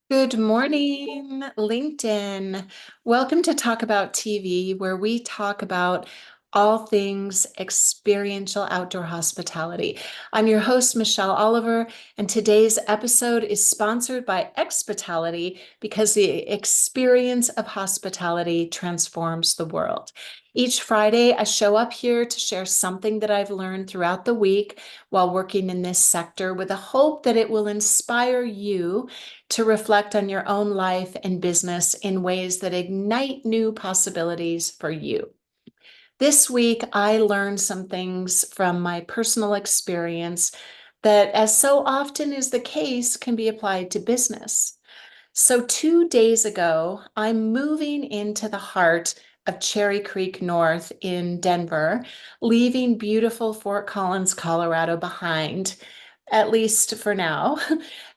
Good morning, LinkedIn. Welcome to Talkabout TV, where we talk about all things experiential outdoor hospitality. I'm your host, Michelle Oliver, and today's episode is sponsored by Expitality because the experience of hospitality transforms the world. Each Friday, I show up here to share something that I've learned throughout the week while working in this sector with a hope that it will inspire you to reflect on your own life and business in ways that ignite new possibilities for you. This week, I learned some things from my personal experience that, as so often is the case, can be applied to business. So 2 days ago, I'm moving into the heart of Cherry Creek North in Denver, leaving beautiful Fort Collins, Colorado behind, at least for now.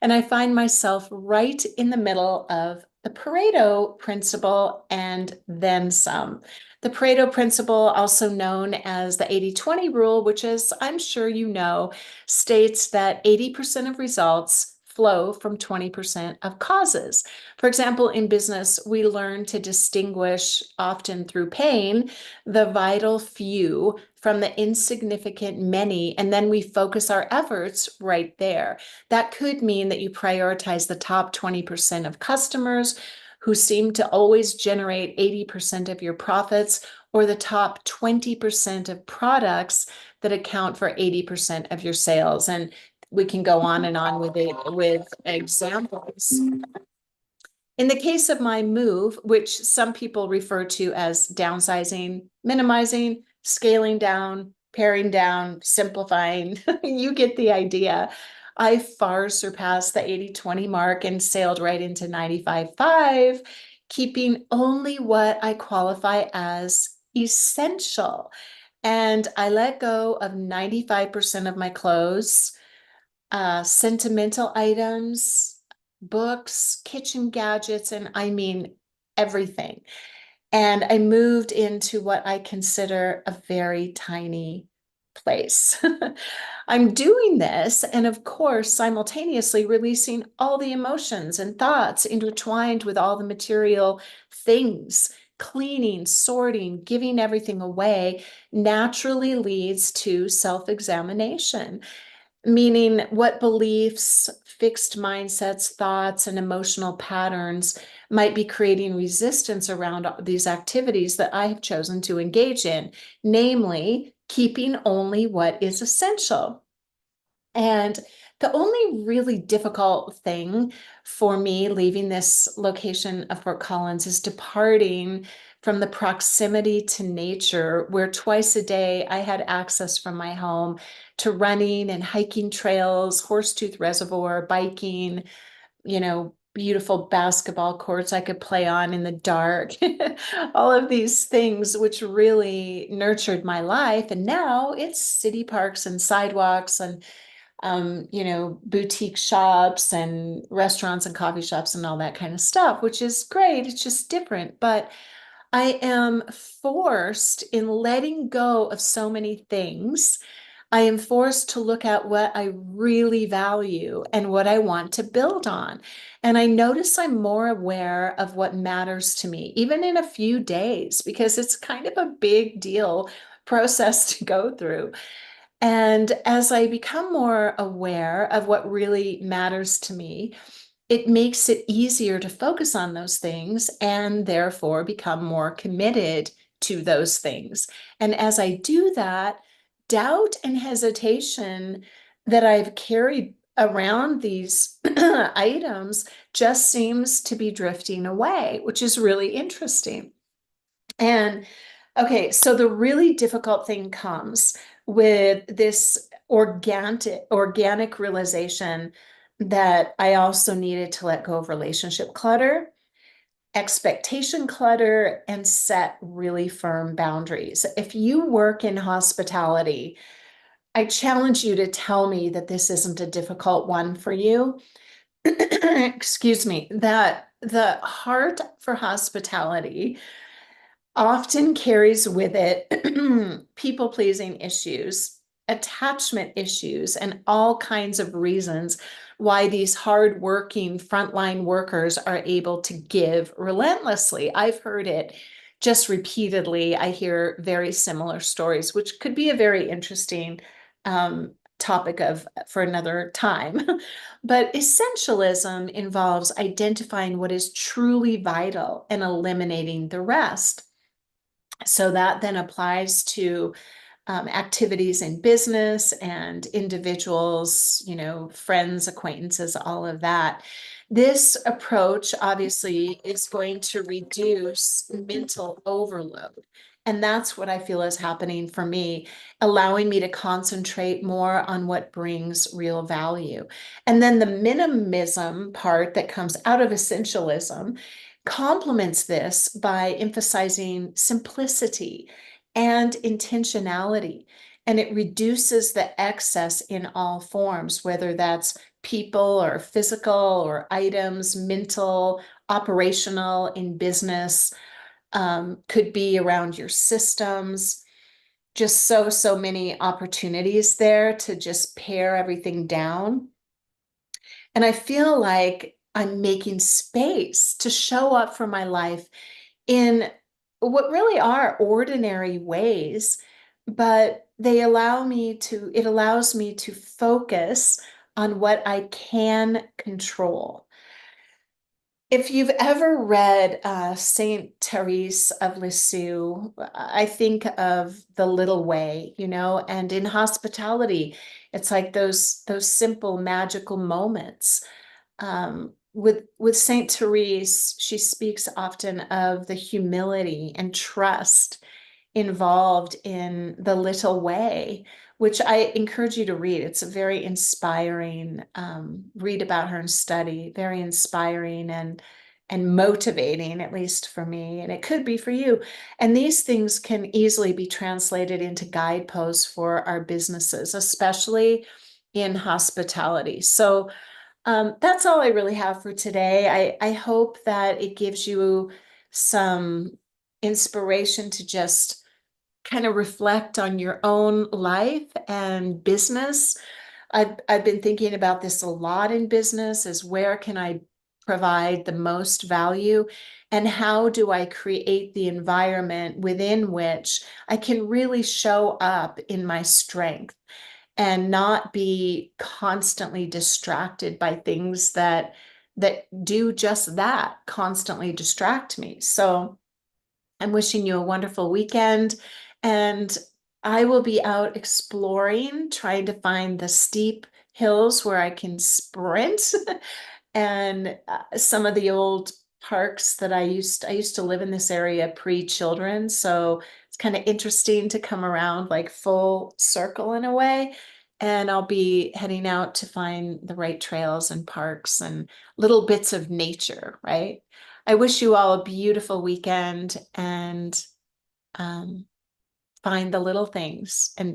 And I find myself right in the middle of the Pareto principle and then some. The Pareto principle, also known as the 80-20 rule, which, as I'm sure you know, states that 80% of results flow from 20% of causes. For example, in business, we learn to distinguish, often through pain, the vital few from the insignificant many, and then we focus our efforts right there. That could mean that you prioritize the top 20% of customers who seem to always generate 80% of your profits, or the top 20% of products that account for 80% of your sales. And we can go on and on with it with examples. In the case of my move, which some people refer to as downsizing, minimizing, scaling down, paring down, simplifying, you get the idea. I far surpassed the 80-20 mark and sailed right into 95-5, keeping only what I qualify as essential. And I let go of 95% of my clothes, sentimental items, books, kitchen gadgets, and I mean everything. And I moved into what I consider a very tiny place. I'm doing this, and of course, simultaneously releasing all the emotions and thoughts intertwined with all the material things. Cleaning, sorting, giving everything away naturally leads to self-examination, meaning what beliefs, fixed mindsets, thoughts, and emotional patterns might be creating resistance around these activities that I have chosen to engage in, namely keeping only what is essential. And the only really difficult thing for me leaving this location of Fort Collins is departing from the proximity to nature, where twice a day I had access from my home to running and hiking trails, Horsetooth Reservoir, biking, beautiful basketball courts I could play on in the dark, all of these things which really nurtured my life. And now it's city parks and sidewalks and boutique shops and restaurants and coffee shops and all that kind of stuff, which is great. It's just different. But I am forced in letting go of so many things. I am forced to look at what I really value and what I want to build on. And I notice I'm more aware of what matters to me, even in a few days, because it's kind of a big deal process to go through. And as I become more aware of what really matters to me, it makes it easier to focus on those things and therefore become more committed to those things. And as I do that, doubt and hesitation that I've carried around these items just seems to be drifting away, which is really interesting. And okay, so the really difficult thing comes with this organic realization that I also needed to let go of relationship clutter, expectation clutter, and set really firm boundaries. If you work in hospitality, I challenge you to tell me that this isn't a difficult one for you. Excuse me, that the heart for hospitality often carries with it people pleasing issues. attachment issues and all kinds of reasons why these hardworking frontline workers are able to give relentlessly. I've heard it just repeatedly. I hear very similar stories, which could be a very interesting topic for another time. But essentialism involves identifying what is truly vital and eliminating the rest. So that then applies to activities in business and individuals, friends, acquaintances, all of that. This approach obviously is going to reduce mental overload. And that's what I feel is happening for me, allowing me to concentrate more on what brings real value. And then the minimalism part that comes out of essentialism complements this by emphasizing simplicity and intentionality. And it reduces the excess in all forms, whether that's people or physical or items, mental, operational, in business, could be around your systems. Just so many opportunities there to just pare everything down. And I feel like I'm making space to show up for my life in what really are ordinary ways, but it allows me to focus on what I can control. If you've ever read Saint Therese of Lisieux, I think of the little way, and in hospitality, it's like those simple magical moments. With Saint Therese, she speaks often of the humility and trust involved in the little way, which I encourage you to read. It's a very inspiring, read about her and study, very inspiring and motivating, at least for me, and it could be for you. And these things can easily be translated into guideposts for our businesses, especially in hospitality. So that's all I really have for today. I hope that it gives you some inspiration to just kind of reflect on your own life and business. I've been thinking about this a lot in business, is where can I provide the most value, and how do I create the environment within which I can really show up in my strength and not be constantly distracted by things that do just that, constantly distract me. So I'm wishing you a wonderful weekend, and I will be out exploring, trying to find the steep hills where I can sprint and some of the old parks that I used to live in this area pre-children, so it's kind of interesting to come around like full circle in a way. And I'll be heading out to find the right trails and parks and little bits of nature, right? I wish you all a beautiful weekend, and find the little things and